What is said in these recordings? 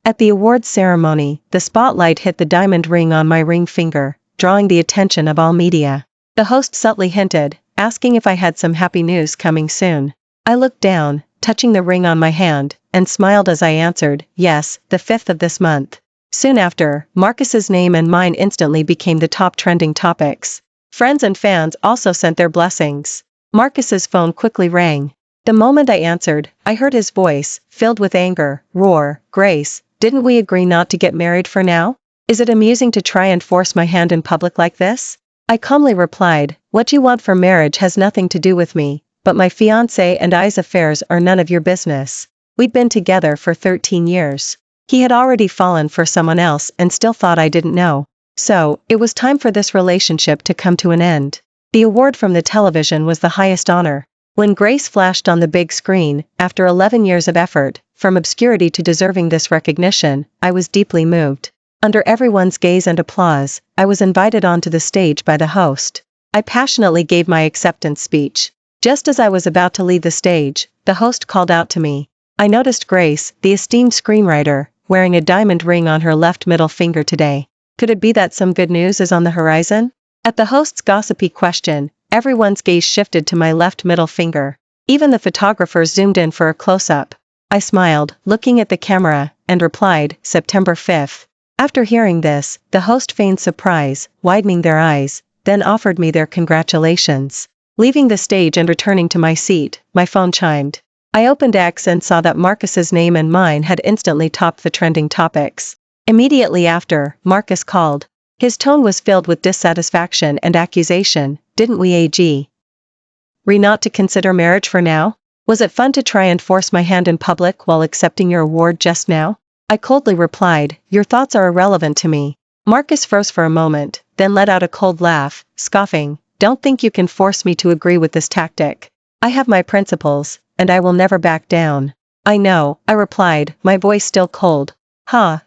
At the awards ceremony, the spotlight hit the diamond ring on my ring finger, drawing the attention of all media. The host subtly hinted, asking if I had some happy news coming soon. I looked down, touching the ring on my hand, and smiled as I answered, yes, the 5th of this month. Soon after, Marcus's name and mine instantly became the top trending topics. Friends and fans also sent their blessings. Marcus's phone quickly rang. The moment I answered, I heard his voice, filled with anger, roar, "Grace, didn't we agree not to get married for now? Is it amusing to try and force my hand in public like this?" I calmly replied, "What you want for marriage has nothing to do with me, but my fiancé and I's affairs are none of your business. We'd been together for 13 years. He had already fallen for someone else and still thought I didn't know. So, it was time for this relationship to come to an end." The award from the television was the highest honor. When Grace flashed on the big screen, after 11 years of effort, from obscurity to deserving this recognition, I was deeply moved. Under everyone's gaze and applause, I was invited onto the stage by the host. I passionately gave my acceptance speech. Just as I was about to leave the stage, the host called out to me. I noticed Grace, the esteemed screenwriter, wearing a diamond ring on her left middle finger today. Could it be that some good news is on the horizon? At the host's gossipy question, everyone's gaze shifted to my left middle finger. Even the photographers zoomed in for a close-up. I smiled, looking at the camera, and replied, September 5th. After hearing this, the host feigned surprise, widening their eyes, then offered me their congratulations. Leaving the stage and returning to my seat, my phone chimed. I opened X and saw that Marcus's name and mine had instantly topped the trending topics. Immediately after, Marcus called. His tone was filled with dissatisfaction and accusation. Didn't we agree not to consider marriage for now? Was it fun to try and force my hand in public while accepting your award just now? I coldly replied, your thoughts are irrelevant to me. Marcus froze for a moment, then let out a cold laugh, scoffing, don't think you can force me to agree with this tactic. I have my principles, and I will never back down. I know, I replied, my voice still cold.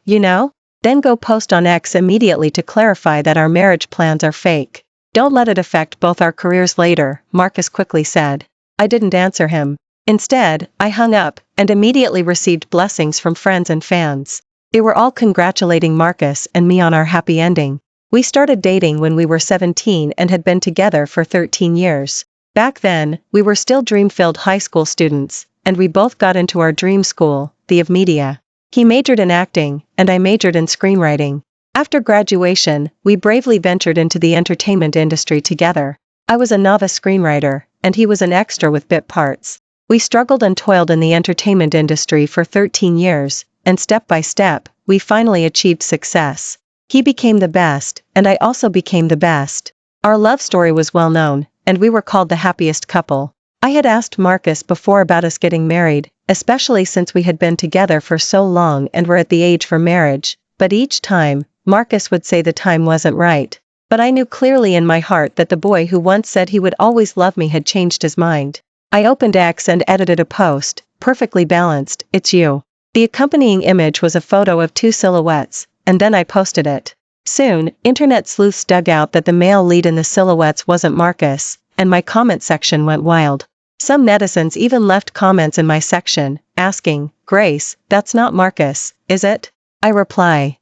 You know? Then go post on X immediately to clarify that our marriage plans are fake. Don't let it affect both our careers later, Marcus quickly said. I didn't answer him. Instead, I hung up, and immediately received blessings from friends and fans. They were all congratulating Marcus and me on our happy ending. We started dating when we were 17 and had been together for 13 years. Back then, we were still dream-filled high school students, and we both got into our dream school, the of media. He majored in acting, and I majored in screenwriting. After graduation, we bravely ventured into the entertainment industry together. I was a novice screenwriter, and he was an extra with bit parts. We struggled and toiled in the entertainment industry for 13 years, and step by step, we finally achieved success. He became the best, and I also became the best. Our love story was well known, and we were called the happiest couple. I had asked Marcus before about us getting married, especially since we had been together for so long and were at the age for marriage, but each time, Marcus would say the time wasn't right. But I knew clearly in my heart that the boy who once said he would always love me had changed his mind. I opened X and edited a post, perfectly balanced, it's you. The accompanying image was a photo of two silhouettes, and then I posted it. Soon, internet sleuths dug out that the male lead in the silhouettes wasn't Marcus, and my comment section went wild. Some netizens even left comments in my section, asking, Grace, that's not Marcus, is it? I reply.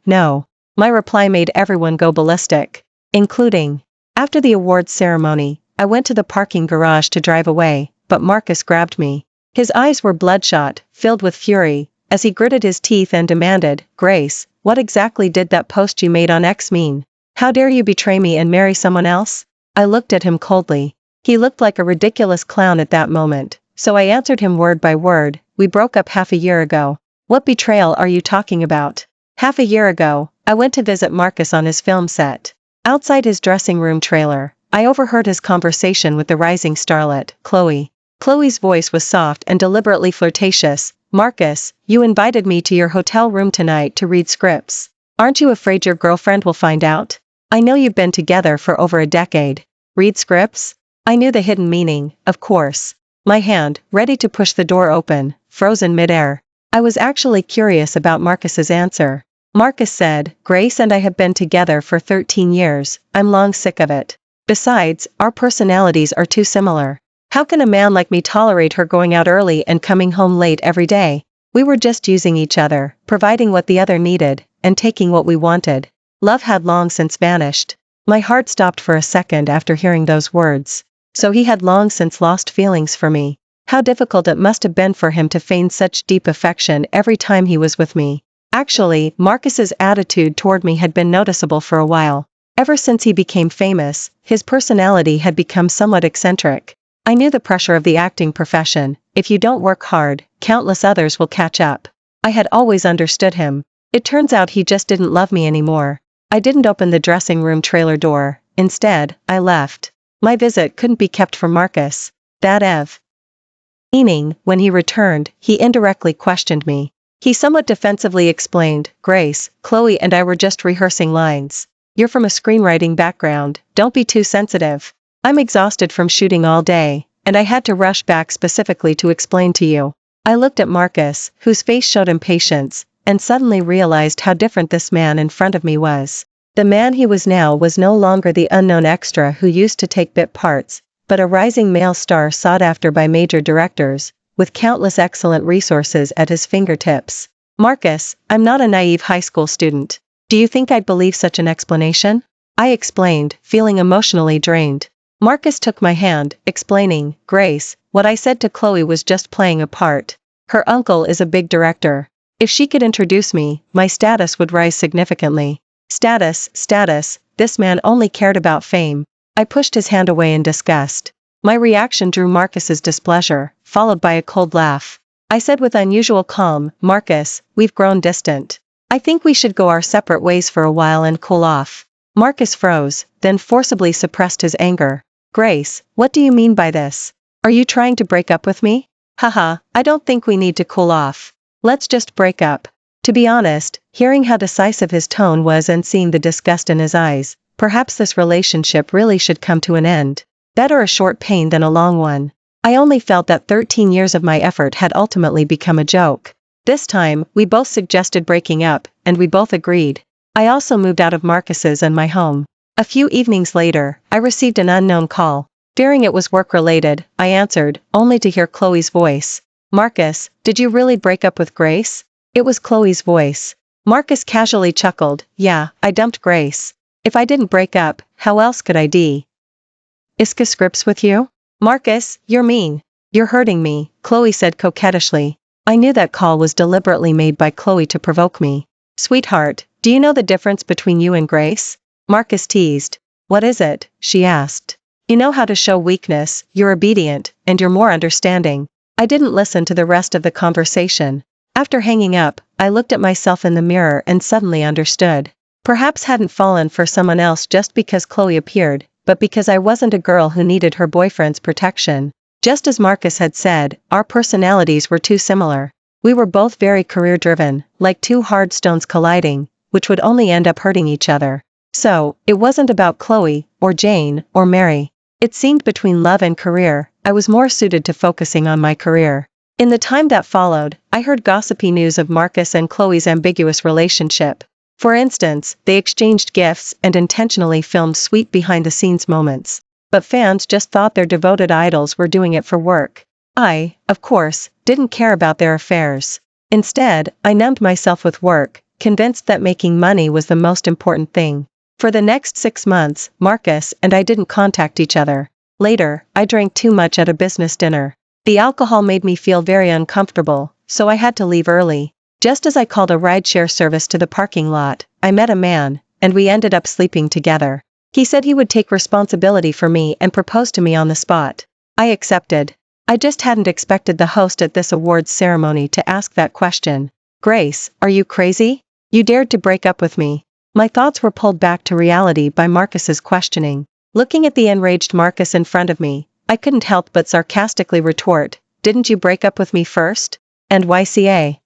No. My reply made everyone go ballistic, including. After the awards ceremony, I went to the parking garage to drive away, but Marcus grabbed me. His eyes were bloodshot, filled with fury, as he gritted his teeth and demanded, Grace, what exactly did that post you made on X mean? How dare you betray me and marry someone else? I looked at him coldly. He looked like a ridiculous clown at that moment, so I answered him word by word, we broke up half a year ago. What betrayal are you talking about? Half a year ago, I went to visit Marcus on his film set. Outside his dressing room trailer, I overheard his conversation with the rising starlet, Chloe. Chloe's voice was soft and deliberately flirtatious. Marcus, you invited me to your hotel room tonight to read scripts. Aren't you afraid your girlfriend will find out? I know you've been together for over a decade. Read scripts? I knew the hidden meaning, of course. My hand, ready to push the door open, froze in midair. I was actually curious about Marcus's answer. Marcus said, Grace and I have been together for 13 years, I'm long sick of it. Besides, our personalities are too similar. How can a man like me tolerate her going out early and coming home late every day? We were just using each other, providing what the other needed, and taking what we wanted. Love had long since vanished. My heart stopped for a second after hearing those words. So he had long since lost feelings for me. How difficult it must have been for him to feign such deep affection every time he was with me. Actually, Marcus's attitude toward me had been noticeable for a while. Ever since he became famous, his personality had become somewhat eccentric. I knew the pressure of the acting profession. If you don't work hard, countless others will catch up. I had always understood him. It turns out he just didn't love me anymore. I didn't open the dressing room trailer door. Instead, I left. My visit couldn't be kept from Marcus. That evening, when he returned, he indirectly questioned me. He somewhat defensively explained, "Grace, Chloe and I were just rehearsing lines. You're from a screenwriting background, don't be too sensitive. I'm exhausted from shooting all day, and I had to rush back specifically to explain to you." I looked at Marcus, whose face showed impatience, and suddenly realized how different this man in front of me was. The man he was now was no longer the unknown extra who used to take bit parts, but a rising male star sought after by major directors, with countless excellent resources at his fingertips. "Marcus, I'm not a naive high school student. Do you think I'd believe such an explanation?" I explained, feeling emotionally drained. Marcus took my hand, explaining, "Grace, what I said to Chloe was just playing a part. Her uncle is a big director. If she could introduce me, my status would rise significantly." Status, this man only cared about fame. I pushed his hand away in disgust. My reaction drew Marcus's displeasure, followed by a cold laugh. I said with unusual calm, "Marcus, we've grown distant. I think we should go our separate ways for a while and cool off." Marcus froze, then forcibly suppressed his anger. "Grace, what do you mean by this? Are you trying to break up with me?" "Haha, I don't think we need to cool off. Let's just break up." To be honest, hearing how decisive his tone was and seeing the disgust in his eyes, perhaps this relationship really should come to an end. Better a short pain than a long one. I only felt that 13 years of my effort had ultimately become a joke. This time, we both suggested breaking up, and we both agreed. I also moved out of Marcus's and my home. A few evenings later, I received an unknown call. Fearing it was work-related, I answered, only to hear Chloe's voice. "Marcus, did you really break up with Grace?" It was Chloe's voice. Marcus casually chuckled, "Yeah, I dumped Grace. If I didn't break up, how else could I discuss scripts with you?" "Marcus, you're mean. You're hurting me," Chloe said coquettishly. I knew that call was deliberately made by Chloe to provoke me. "Sweetheart, do you know the difference between you and Grace?" Marcus teased. "What is it?" she asked. "You know how to show weakness, you're obedient, and you're more understanding." I didn't listen to the rest of the conversation. After hanging up, I looked at myself in the mirror and suddenly understood. Perhaps hadn't fallen for someone else just because Chloe appeared, but because I wasn't a girl who needed her boyfriend's protection. Just as Marcus had said, our personalities were too similar. We were both very career-driven, like two hard stones colliding, which would only end up hurting each other. So, it wasn't about Chloe, or Jane, or Mary. It seemed between love and career, I was more suited to focusing on my career. In the time that followed, I heard gossipy news of Marcus and Chloe's ambiguous relationship. For instance, they exchanged gifts and intentionally filmed sweet behind-the-scenes moments. But fans just thought their devoted idols were doing it for work. I, of course, didn't care about their affairs. Instead, I numbed myself with work, convinced that making money was the most important thing. For the next 6 months, Marcus and I didn't contact each other. Later, I drank too much at a business dinner. The alcohol made me feel very uncomfortable, so I had to leave early. Just as I called a rideshare service to the parking lot, I met a man, and we ended up sleeping together. He said he would take responsibility for me and propose to me on the spot. I accepted. I just hadn't expected the host at this awards ceremony to ask that question. "Grace, are you crazy? You dared to break up with me." My thoughts were pulled back to reality by Marcus's questioning. Looking at the enraged Marcus in front of me, I couldn't help but sarcastically retort, "Didn't you break up with me first? And YCA?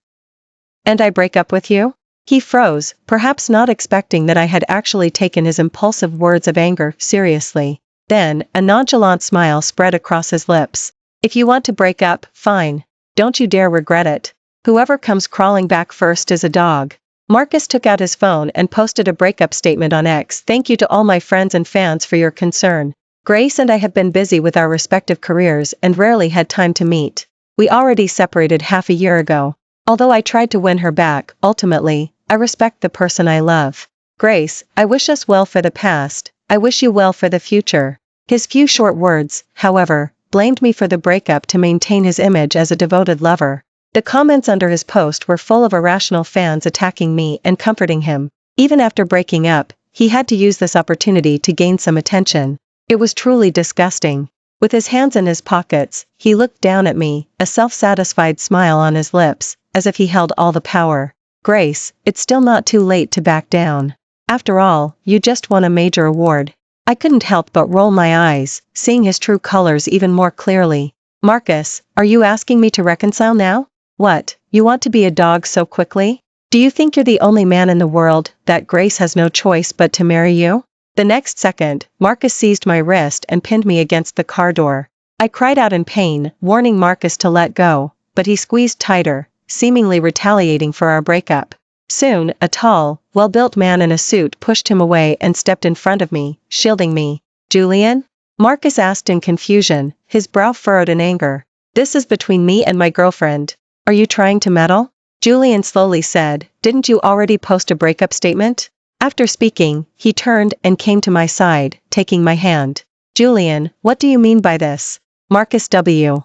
And I break up with you?" He froze, perhaps not expecting that I had actually taken his impulsive words of anger seriously. Then, a nonchalant smile spread across his lips. "If you want to break up, fine. Don't you dare regret it. Whoever comes crawling back first is a dog." Marcus took out his phone and posted a breakup statement on X. "Thank you to all my friends and fans for your concern. Grace and I have been busy with our respective careers and rarely had time to meet. We already separated half a year ago. Although I tried to win her back, ultimately, I respect the person I love. Grace, I wish us well for the past, I wish you well for the future. His few short words, however, blamed me for the breakup to maintain his image as a devoted lover. The comments under his post were full of irrational fans attacking me and comforting him. Even after breaking up, he had to use this opportunity to gain some attention. It was truly disgusting. With his hands in his pockets, he looked down at me, a self-satisfied smile on his lips, as if he held all the power. Grace, it's still not too late to back down. After all, you just won a major award. I couldn't help but roll my eyes, seeing his true colors even more clearly. Marcus, are you asking me to reconcile now? What, you want to be a dog so quickly? Do you think you're the only man in the world, that Grace has no choice but to marry you? The next second, Marcus seized my wrist and pinned me against the car door. I cried out in pain, warning Marcus to let go, but he squeezed tighter, seemingly retaliating for our breakup. Soon, a tall, well-built man in a suit pushed him away and stepped in front of me, shielding me. Julian? Marcus asked in confusion, his brow furrowed in anger. This is between me and my girlfriend. Are you trying to meddle? Julian slowly said, didn't you already post a breakup statement? After speaking, he turned and came to my side, taking my hand. Julian, what do you mean by this? Marcus W.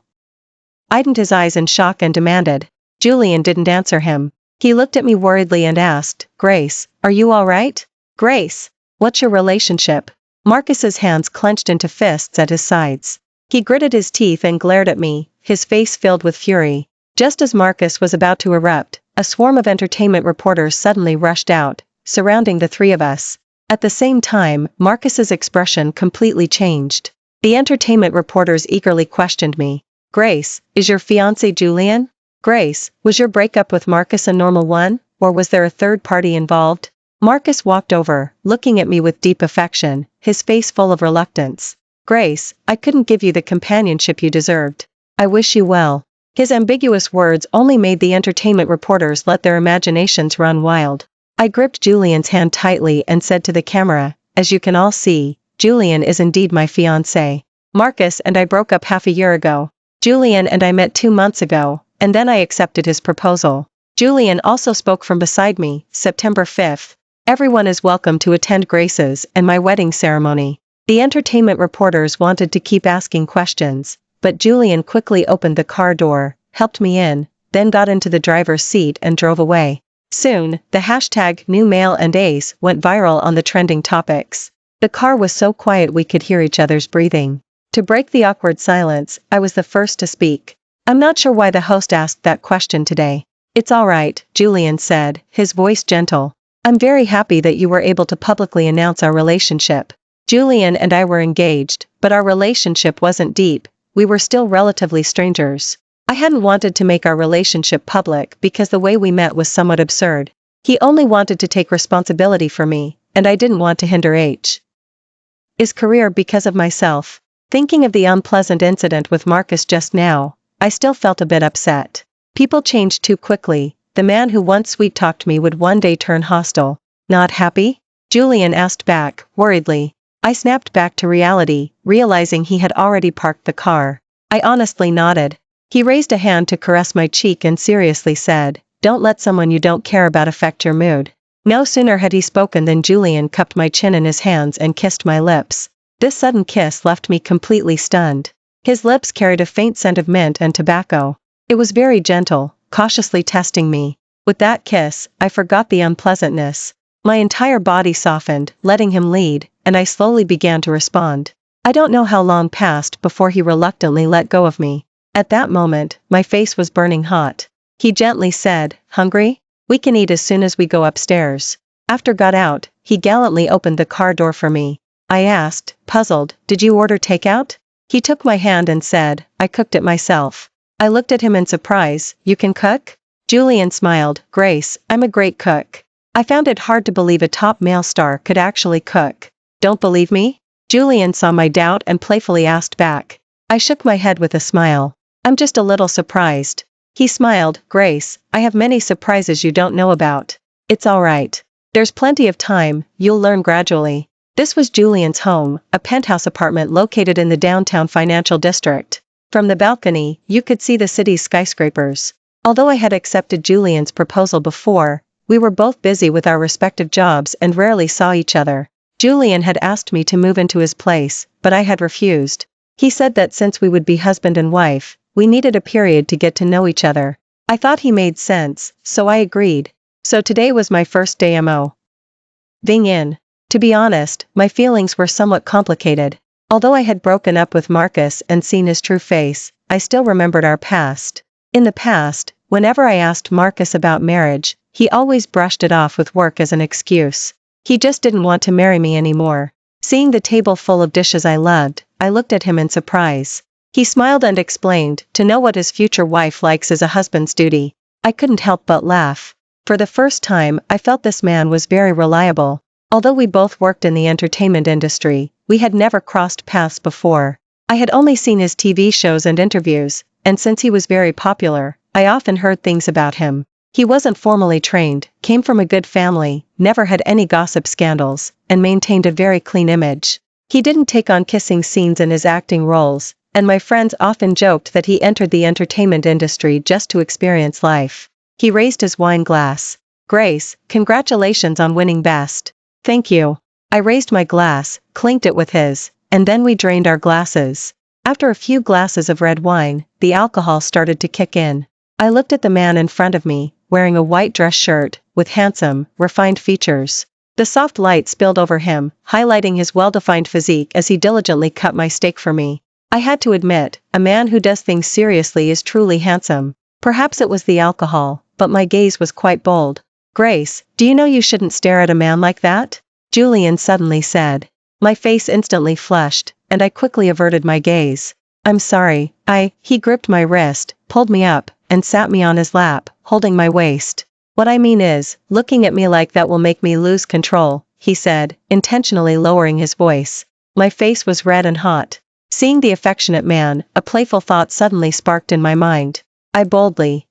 widened his eyes in shock and demanded. Julian didn't answer him. He looked at me worriedly and asked, Grace, are you all right? Grace, what's your relationship? Marcus's hands clenched into fists at his sides. He gritted his teeth and glared at me, his face filled with fury. Just as Marcus was about to erupt, a swarm of entertainment reporters suddenly rushed out, surrounding the three of us. At the same time, Marcus's expression completely changed. The entertainment reporters eagerly questioned me. Grace, is your fiancé Julian? Grace, was your breakup with Marcus a normal one, or was there a third party involved? Marcus walked over, looking at me with deep affection, his face full of reluctance. Grace, I couldn't give you the companionship you deserved. I wish you well. His ambiguous words only made the entertainment reporters let their imaginations run wild. I gripped Julian's hand tightly and said to the camera, as you can all see, Julian is indeed my fiancé. Marcus and I broke up half a year ago. Julian and I met 2 months ago, and then I accepted his proposal. Julian also spoke from beside me, September 5th. Everyone is welcome to attend Grace's and my wedding ceremony. The entertainment reporters wanted to keep asking questions, but Julian quickly opened the car door, helped me in, then got into the driver's seat and drove away. Soon, the hashtag new male and ace went viral on the trending topics. The car was so quiet we could hear each other's breathing. To break the awkward silence, I was the first to speak. I'm not sure why the host asked that question today. It's all right, Julian said, his voice gentle. I'm very happy that you were able to publicly announce our relationship. Julian and I were engaged, but our relationship wasn't deep. We were still relatively strangers. I hadn't wanted to make our relationship public because the way we met was somewhat absurd. He only wanted to take responsibility for me, and I didn't want to hinder his career because of myself. Thinking of the unpleasant incident with Marcus just now, I still felt a bit upset. People changed too quickly. The man who once sweet-talked me would one day turn hostile. Not happy? Julian asked back, worriedly. I snapped back to reality, realizing he had already parked the car. I honestly nodded. He raised a hand to caress my cheek and seriously said, Don't let someone you don't care about affect your mood. No sooner had he spoken than Julian cupped my chin in his hands and kissed my lips. This sudden kiss left me completely stunned. His lips carried a faint scent of mint and tobacco. It was very gentle, cautiously testing me. With that kiss, I forgot the unpleasantness. My entire body softened, letting him lead, and I slowly began to respond. I don't know how long passed before he reluctantly let go of me. At that moment, my face was burning hot. He gently said, Hungry? We can eat as soon as we go upstairs. After got out, he gallantly opened the car door for me. I asked, puzzled, Did you order takeout? He took my hand and said, I cooked it myself. I looked at him in surprise. You can cook? Julian smiled, Grace, I'm a great cook. I found it hard to believe a top male star could actually cook. Don't believe me? Julian saw my doubt and playfully asked back. I shook my head with a smile. I'm just a little surprised. He smiled, Grace, I have many surprises you don't know about. It's all right. There's plenty of time, you'll learn gradually. This was Julian's home, a penthouse apartment located in the downtown financial district. From the balcony, you could see the city's skyscrapers. Although I had accepted Julian's proposal before, we were both busy with our respective jobs and rarely saw each other. Julian had asked me to move into his place, but I had refused. He said that since we would be husband and wife, we needed a period to get to know each other. I thought he made sense, so I agreed. So today was my first day moving in. To be honest, my feelings were somewhat complicated. Although I had broken up with Marcus and seen his true face, I still remembered our past. In the past, whenever I asked Marcus about marriage, he always brushed it off with work as an excuse. He just didn't want to marry me anymore. Seeing the table full of dishes I loved, I looked at him in surprise. He smiled and explained, to know what his future wife likes is a husband's duty. I couldn't help but laugh. For the first time, I felt this man was very reliable. Although we both worked in the entertainment industry, we had never crossed paths before. I had only seen his TV shows and interviews, and since he was very popular, I often heard things about him. He wasn't formally trained, came from a good family, never had any gossip scandals, and maintained a very clean image. He didn't take on kissing scenes in his acting roles, and my friends often joked that he entered the entertainment industry just to experience life. He raised his wine glass. "Grace, congratulations on winning best." "Thank you." I raised my glass, clinked it with his, and then we drained our glasses. After a few glasses of red wine, the alcohol started to kick in. I looked at the man in front of me, wearing a white dress shirt, with handsome, refined features. The soft light spilled over him, highlighting his well-defined physique as he diligently cut my steak for me. I had to admit, a man who does things seriously is truly handsome. Perhaps it was the alcohol, but my gaze was quite bold. "Grace, do you know you shouldn't stare at a man like that?" Julian suddenly said. My face instantly flushed, and I quickly averted my gaze. "I'm sorry, He gripped my wrist, pulled me up, and sat me on his lap, holding my waist. "What I mean is, looking at me like that will make me lose control," he said, intentionally lowering his voice. My face was red and hot. Seeing the affectionate man, a playful thought suddenly sparked in my mind. I boldly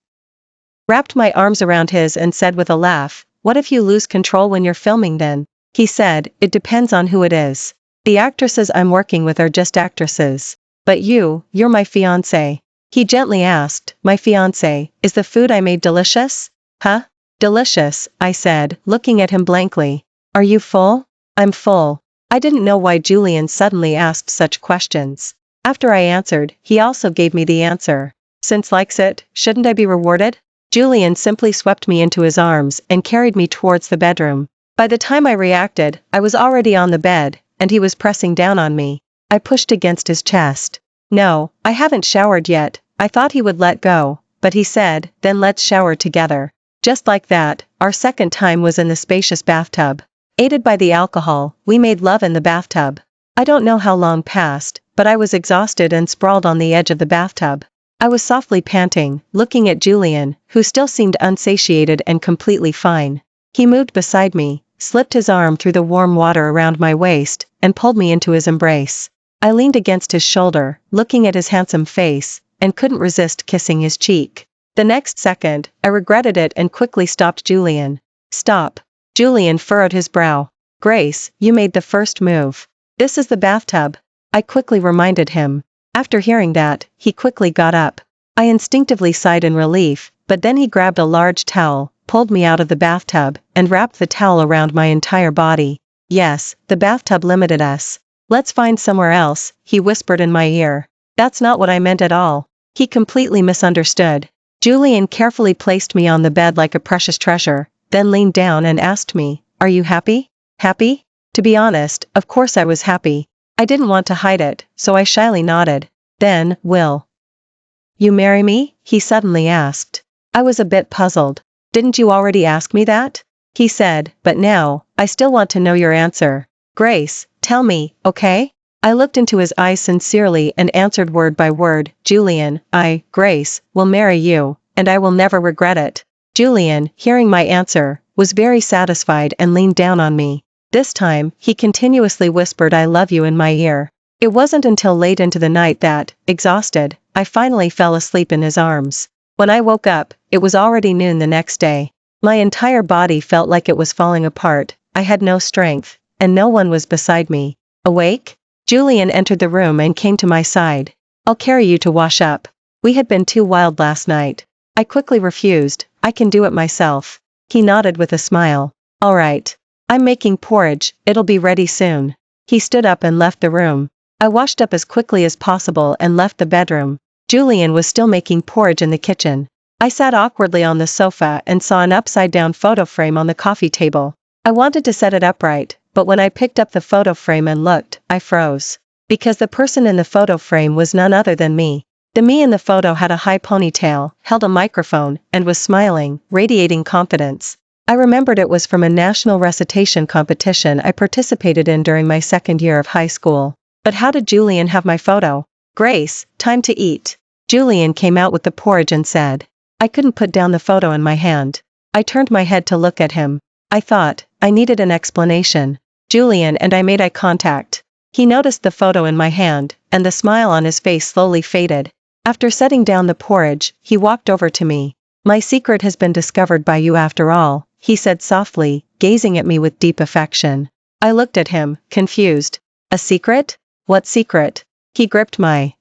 wrapped my arms around his and said with a laugh, "What if you lose control when you're filming then?" He said, "It depends on who it is. The actresses I'm working with are just actresses. But you're my fiancé." He gently asked, "My fiancé, is the food I made delicious?" "Huh? Delicious," I said, looking at him blankly. "Are you full?" "I'm full." I didn't know why Julian suddenly asked such questions. After I answered, he also gave me the answer. "Since likes it, shouldn't I be rewarded?" Julian simply swept me into his arms and carried me towards the bedroom. By the time I reacted, I was already on the bed, and he was pressing down on me. I pushed against his chest. "No, I haven't showered yet." I thought he would let go, but he said, "Then let's shower together." Just like that, our second time was in the spacious bathtub. Aided by the alcohol, we made love in the bathtub. I don't know how long passed, but I was exhausted and sprawled on the edge of the bathtub. I was softly panting, looking at Julian, who still seemed unsatiated and completely fine. He moved beside me, slipped his arm through the warm water around my waist, and pulled me into his embrace. I leaned against his shoulder, looking at his handsome face, and couldn't resist kissing his cheek. The next second, I regretted it and quickly stopped Julian. "Stop." Julian furrowed his brow. "Grace, you made the first move. This is the bathtub." I quickly reminded him. After hearing that, he quickly got up. I instinctively sighed in relief, but then he grabbed a large towel, pulled me out of the bathtub, and wrapped the towel around my entire body. "Yes, the bathtub limited us. Let's find somewhere else," he whispered in my ear. "That's not what I meant at all." He completely misunderstood. Julian carefully placed me on the bed like a precious treasure, then leaned down and asked me, "Are you happy?" "Happy?" To be honest, of course I was happy. I didn't want to hide it, so I shyly nodded. "Then, will you marry me?" he suddenly asked. I was a bit puzzled. "Didn't you already ask me that?" he said, "but now, I still want to know your answer. Grace, tell me, okay?" I looked into his eyes sincerely and answered word by word, "Julian, Grace, will marry you, and I will never regret it." Julian, hearing my answer, was very satisfied and leaned down on me. This time, he continuously whispered "I love you" in my ear. It wasn't until late into the night that, exhausted, I finally fell asleep in his arms. When I woke up, it was already noon the next day. My entire body felt like it was falling apart. I had no strength, and no one was beside me. Awake? Julian entered the room and came to my side. "I'll carry you to wash up. We had been too wild last night." I quickly refused. I can do it myself. He nodded with a smile. All right. I'm making porridge, it'll be ready soon. He stood up and left the room. I washed up as quickly as possible and left the bedroom. Julian was still making porridge in the kitchen. I sat awkwardly on the sofa and saw an upside-down photo frame on the coffee table. I wanted to set it upright, but when I picked up the photo frame and looked, I froze. Because the person in the photo frame was none other than me. The me in the photo had a high ponytail, held a microphone, and was smiling, radiating confidence. I remembered it was from a national recitation competition I participated in during my second year of high school. But how did Julian have my photo? Grace, time to eat. Julian came out with the porridge and said. I couldn't put down the photo in my hand. I turned my head to look at him. I thought, I needed an explanation. Julian and I made eye contact. He noticed the photo in my hand, and the smile on his face slowly faded. After setting down the porridge, he walked over to me. My secret has been discovered by you after all, he said softly, gazing at me with deep affection. I looked at him, confused. A secret? What secret? He gripped my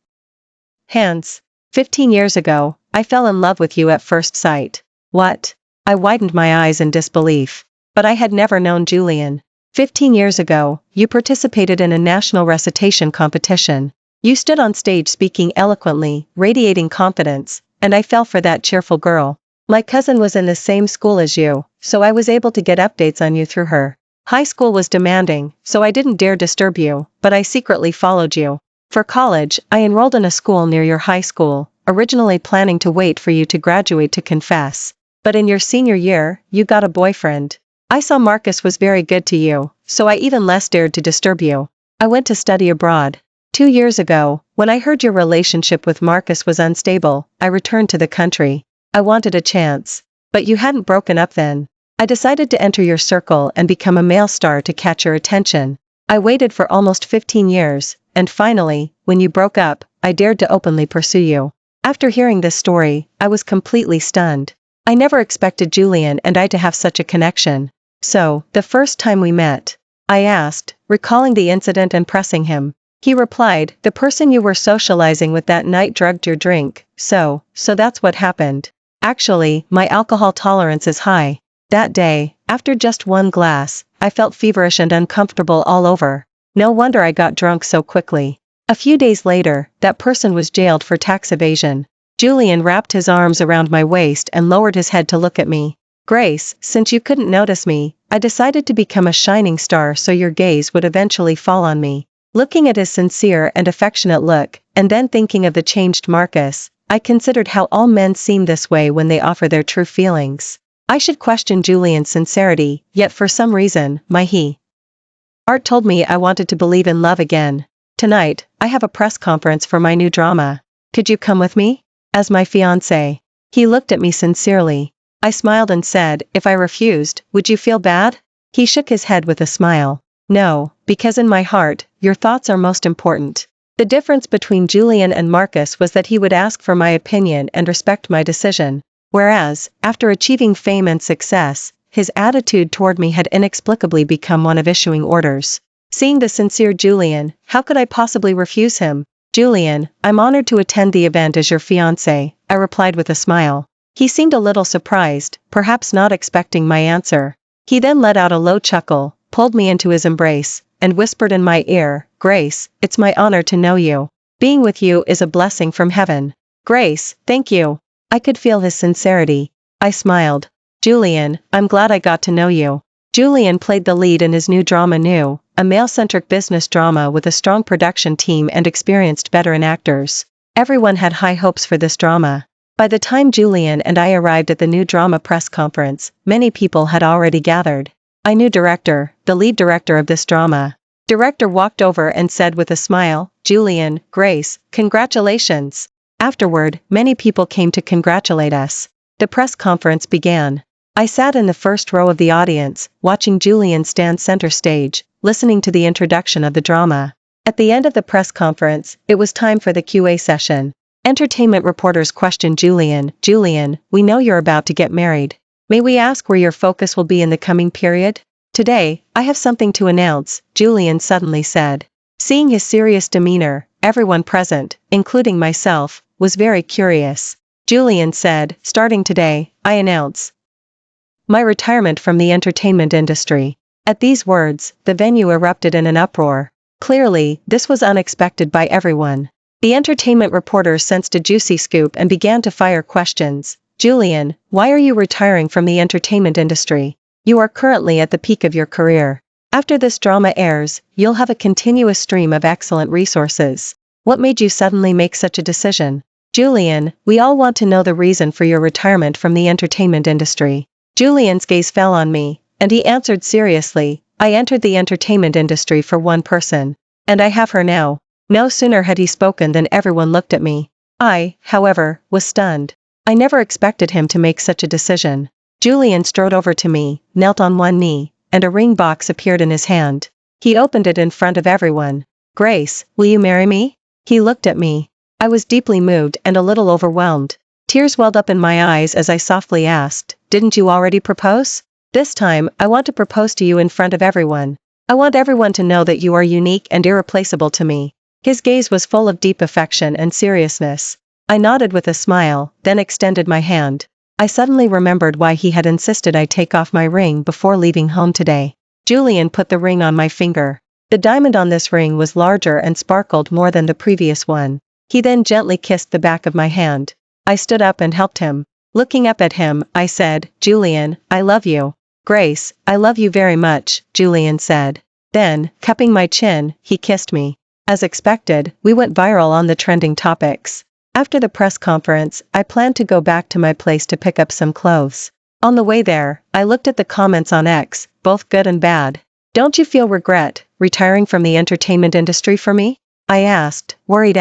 hands. 15 years ago, I fell in love with you at first sight. What? I widened my eyes in disbelief. But I had never known Julian. 15 years ago, you participated in a national recitation competition. You stood on stage speaking eloquently, radiating confidence, and I fell for that cheerful girl. My cousin was in the same school as you, so I was able to get updates on you through her. High school was demanding, so I didn't dare disturb you, but I secretly followed you. For college, I enrolled in a school near your high school, originally planning to wait for you to graduate to confess. But in your senior year, you got a boyfriend. I saw Marcus was very good to you, so I even less dared to disturb you. I went to study abroad. 2 years ago, when I heard your relationship with Marcus was unstable, I returned to the country. I wanted a chance. But you hadn't broken up then. I decided to enter your circle and become a male star to catch your attention. I waited for almost 15 years, and finally, when you broke up, I dared to openly pursue you. After hearing this story, I was completely stunned. I never expected Julian and I to have such a connection. So, the first time we met? I asked, recalling the incident and pressing him. He replied, the person you were socializing with that night drugged your drink, so that's what happened. Actually, my alcohol tolerance is high. That day, after just one glass, I felt feverish and uncomfortable all over. No wonder I got drunk so quickly. A few days later, that person was jailed for tax evasion. Julian wrapped his arms around my waist and lowered his head to look at me. Grace, since you couldn't notice me, I decided to become a shining star so your gaze would eventually fall on me. Looking at his sincere and affectionate look, and then thinking of the changed Marcus, I considered how all men seem this way when they offer their true feelings. I should question Julian's sincerity, yet for some reason, my heart told me I wanted to believe in love again. Tonight, I have a press conference for my new drama. Could you come with me? As my fiancé. He looked at me sincerely. I smiled and said, if I refused, would you feel bad? He shook his head with a smile. No, because in my heart, your thoughts are most important. The difference between Julian and Marcus was that he would ask for my opinion and respect my decision, whereas, after achieving fame and success, his attitude toward me had inexplicably become one of issuing orders. Seeing the sincere Julian, how could I possibly refuse him? Julian, I'm honored to attend the event as your fiancé, I replied with a smile. He seemed a little surprised, perhaps not expecting my answer. He then let out a low chuckle, pulled me into his embrace, and whispered in my ear, Grace, it's my honor to know you. Being with you is a blessing from heaven. Grace, thank you. I could feel his sincerity. I smiled. Julian, I'm glad I got to know you. Julian played the lead in his new drama New, a male-centric business drama with a strong production team and experienced veteran actors. Everyone had high hopes for this drama. By the time Julian and I arrived at the new drama press conference, many people had already gathered. I knew director, the lead director of this drama. Director walked over and said with a smile, Julian, Grace, congratulations. Afterward, many people came to congratulate us. The press conference began. I sat in the first row of the audience, watching Julian stand center stage, listening to the introduction of the drama. At the end of the press conference, it was time for the Q&A session. Entertainment reporters questioned Julian, Julian, we know you're about to get married. May we ask where your focus will be in the coming period? Today, I have something to announce, Julian suddenly said. Seeing his serious demeanor, everyone present, including myself, was very curious. Julian said, starting today, I announce my retirement from the entertainment industry. At these words, the venue erupted in an uproar. Clearly, this was unexpected by everyone. The entertainment reporters sensed a juicy scoop and began to fire questions. Julian, why are you retiring from the entertainment industry? You are currently at the peak of your career. After this drama airs, you'll have a continuous stream of excellent resources. What made you suddenly make such a decision? Julian, we all want to know the reason for your retirement from the entertainment industry. Julian's gaze fell on me, and he answered seriously, I entered the entertainment industry for one person. And I have her now. No sooner had he spoken than everyone looked at me. I, however, was stunned. I never expected him to make such a decision. Julian strode over to me, knelt on one knee, and a ring box appeared in his hand. He opened it in front of everyone. Grace, will you marry me? He looked at me. I was deeply moved and a little overwhelmed. Tears welled up in my eyes as I softly asked, didn't you already propose? This time, I want to propose to you in front of everyone. I want everyone to know that you are unique and irreplaceable to me. His gaze was full of deep affection and seriousness. I nodded with a smile, then extended my hand. I suddenly remembered why he had insisted I take off my ring before leaving home today. Julian put the ring on my finger. The diamond on this ring was larger and sparkled more than the previous one. He then gently kissed the back of my hand. I stood up and helped him. Looking up at him, I said, Julian, I love you. Grace, I love you very much, Julian said. Then, cupping my chin, he kissed me. As expected, we went viral on the trending topics. After the press conference, I planned to go back to my place to pick up some clothes. On the way there, I looked at the comments on X, both good and bad. Don't you feel regret, retiring from the entertainment industry for me? I asked, worried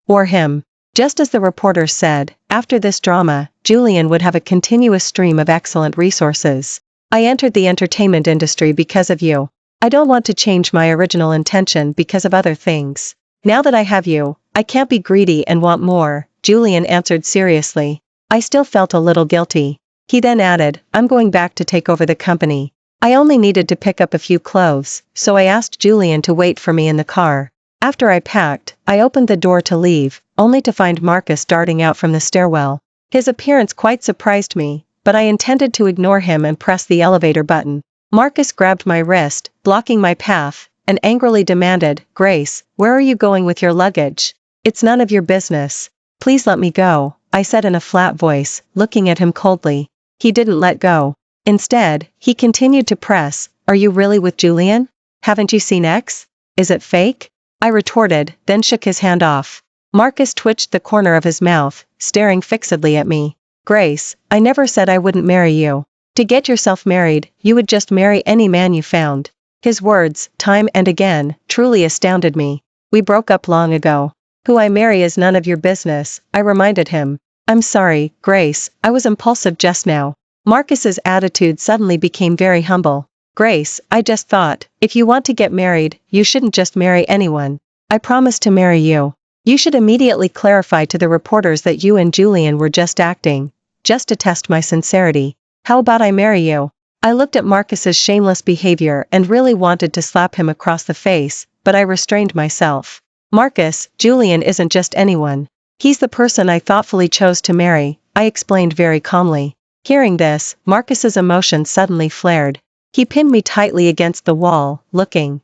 or him. Just as the reporters said, after this drama, Julian would have a continuous stream of excellent resources. I entered the entertainment industry because of you. I don't want to change my original intention because of other things. Now that I have you, I can't be greedy and want more, Julian answered seriously. I still felt a little guilty. He then added, I'm going back to take over the company. I only needed to pick up a few clothes, so I asked Julian to wait for me in the car. After I packed, I opened the door to leave, only to find Marcus darting out from the stairwell. His appearance quite surprised me, but I intended to ignore him and press the elevator button. Marcus grabbed my wrist, blocking my path, and angrily demanded, Grace, where are you going with your luggage? It's none of your business. Please let me go, I said in a flat voice, looking at him coldly. He didn't let go. Instead, he continued to press, Are you really with Julian? Haven't you seen X? Is it fake? I retorted, then shook his hand off. Marcus twitched the corner of his mouth, staring fixedly at me. Grace, I never said I wouldn't marry you. To get yourself married, you would just marry any man you found. His words, time and again, truly astounded me. We broke up long ago. Who I marry is none of your business, I reminded him. I'm sorry, Grace, I was impulsive just now. Marcus's attitude suddenly became very humble. Grace, I just thought, if you want to get married, you shouldn't just marry anyone. I promised to marry you. You should immediately clarify to the reporters that you and Julian were just acting, just to test my sincerity. How about I marry you? I looked at Marcus's shameless behavior and really wanted to slap him across the face, but I restrained myself. Marcus, Julian isn't just anyone. He's the person I thoughtfully chose to marry, I explained very calmly. Hearing this, Marcus's emotions suddenly flared. He pinned me tightly against the wall, looking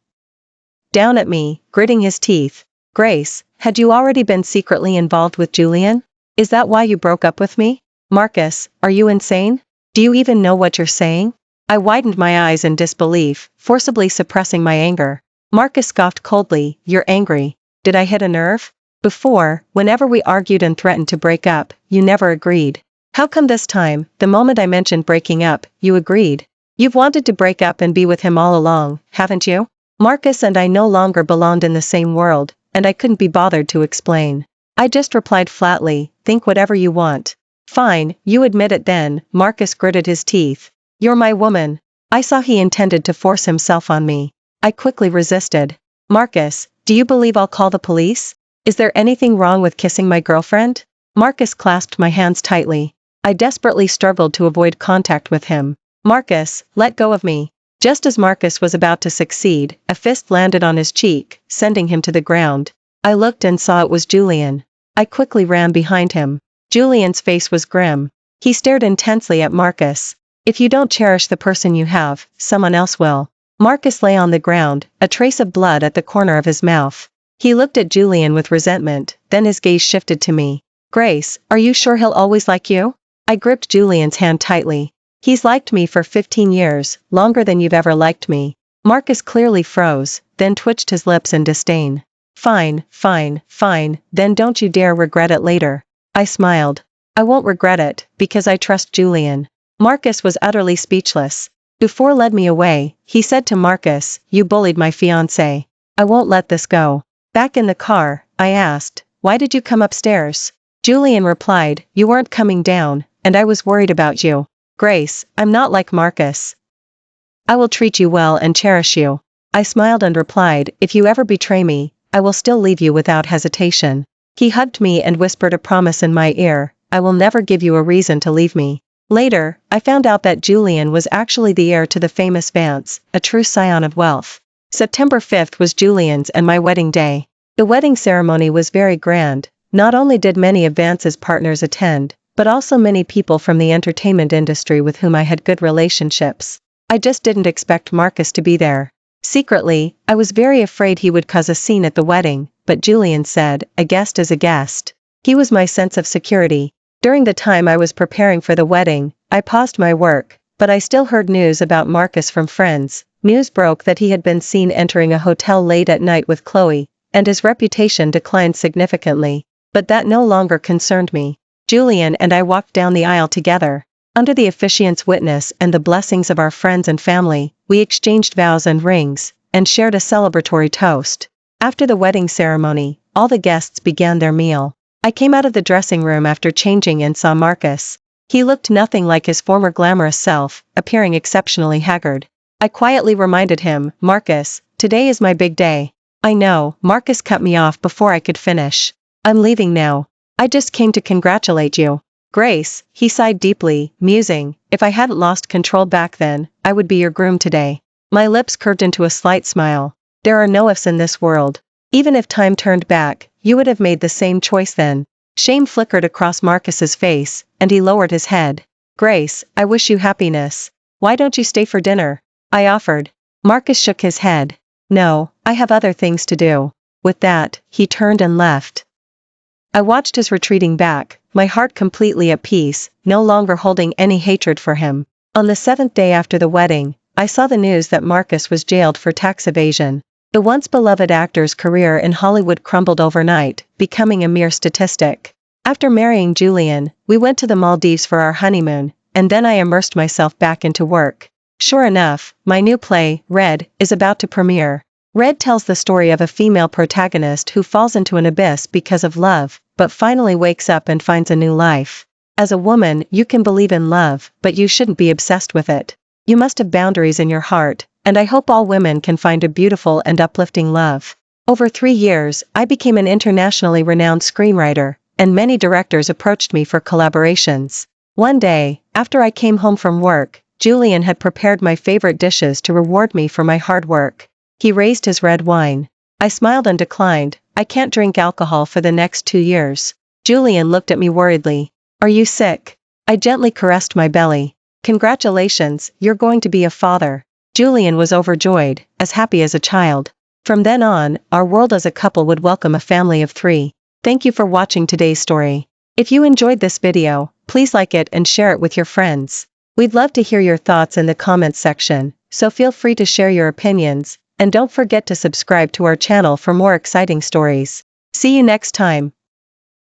down at me, gritting his teeth. Grace, had you already been secretly involved with Julian? Is that why you broke up with me? Marcus, are you insane? Do you even know what you're saying? I widened my eyes in disbelief, forcibly suppressing my anger. Marcus scoffed coldly, You're angry. Did I hit a nerve? Before, whenever we argued and threatened to break up, you never agreed. How come this time, the moment I mentioned breaking up, you agreed? You've wanted to break up and be with him all along, haven't you? Marcus and I no longer belonged in the same world, and I couldn't be bothered to explain. I just replied flatly, Think whatever you want. Fine, you admit it then, Marcus gritted his teeth. You're my woman. I saw he intended to force himself on me. I quickly resisted. Marcus, do you believe I'll call the police? Is there anything wrong with kissing my girlfriend? Marcus clasped my hands tightly. I desperately struggled to avoid contact with him. Marcus, let go of me. Just as Marcus was about to succeed, a fist landed on his cheek, sending him to the ground. I looked and saw it was Julian. I quickly ran behind him. Julian's face was grim. He stared intensely at Marcus. If you don't cherish the person you have, someone else will. Marcus lay on the ground, a trace of blood at the corner of his mouth. He looked at Julian with resentment, then his gaze shifted to me. Grace, are you sure he'll always like you? I gripped Julian's hand tightly. He's liked me for 15 years, longer than you've ever liked me. Marcus clearly froze, then twitched his lips in disdain. Fine, fine, fine, then don't you dare regret it later. I smiled. I won't regret it, because I trust Julian. Marcus was utterly speechless. Before led me away, he said to Marcus, you bullied my fiancé. I won't let this go. Back in the car, I asked, why did you come upstairs? Julian replied, you weren't coming down, and I was worried about you. Grace, I'm not like Marcus. I will treat you well and cherish you. I smiled and replied, if you ever betray me, I will still leave you without hesitation. He hugged me and whispered a promise in my ear, I will never give you a reason to leave me. Later, I found out that Julian was actually the heir to the famous Vance, a true scion of wealth. September 5th was Julian's and my wedding day. The wedding ceremony was very grand. Not only did many of Vance's partners attend, but also many people from the entertainment industry with whom I had good relationships. I just didn't expect Marcus to be there. Secretly, I was very afraid he would cause a scene at the wedding, but Julian said, a guest is a guest. He was my sense of security. During the time I was preparing for the wedding, I paused my work, but I still heard news about Marcus from friends. News broke that he had been seen entering a hotel late at night with Chloe, and his reputation declined significantly. But that no longer concerned me. Julian and I walked down the aisle together. Under the officiant's witness and the blessings of our friends and family, we exchanged vows and rings, and shared a celebratory toast. After the wedding ceremony, all the guests began their meal. I came out of the dressing room after changing and saw Marcus. He looked nothing like his former glamorous self, appearing exceptionally haggard. I quietly reminded him, Marcus, today is my big day. I know, Marcus cut me off before I could finish. I'm leaving now. I just came to congratulate you. Grace, he sighed deeply, musing, if I hadn't lost control back then, I would be your groom today. My lips curved into a slight smile. There are no ifs in this world. Even if time turned back, you would have made the same choice then. Shame flickered across Marcus's face, and he lowered his head. Grace, I wish you happiness. Why don't you stay for dinner? I offered. Marcus shook his head. No, I have other things to do. With that, he turned and left. I watched his retreating back, my heart completely at peace, no longer holding any hatred for him. On the 7th day after the wedding, I saw the news that Marcus was jailed for tax evasion. The once beloved actor's career in Hollywood crumbled overnight, becoming a mere statistic. After marrying Julian, we went to the Maldives for our honeymoon, and then I immersed myself back into work. Sure enough, my new play, Red, is about to premiere. Red tells the story of a female protagonist who falls into an abyss because of love, but finally wakes up and finds a new life. As a woman, you can believe in love, but you shouldn't be obsessed with it. You must have boundaries in your heart, and I hope all women can find a beautiful and uplifting love. Over 3 years, I became an internationally renowned screenwriter, and many directors approached me for collaborations. One day, after I came home from work, Julian had prepared my favorite dishes to reward me for my hard work. He raised his red wine. I smiled and declined, I can't drink alcohol for the next 2 years. Julian looked at me worriedly. Are you sick? I gently caressed my belly. Congratulations, you're going to be a father. Julian was overjoyed, as happy as a child. From then on, our world as a couple would welcome a family of 3. Thank you for watching today's story. If you enjoyed this video, please like it and share it with your friends. We'd love to hear your thoughts in the comments section, so feel free to share your opinions, and don't forget to subscribe to our channel for more exciting stories. See you next time.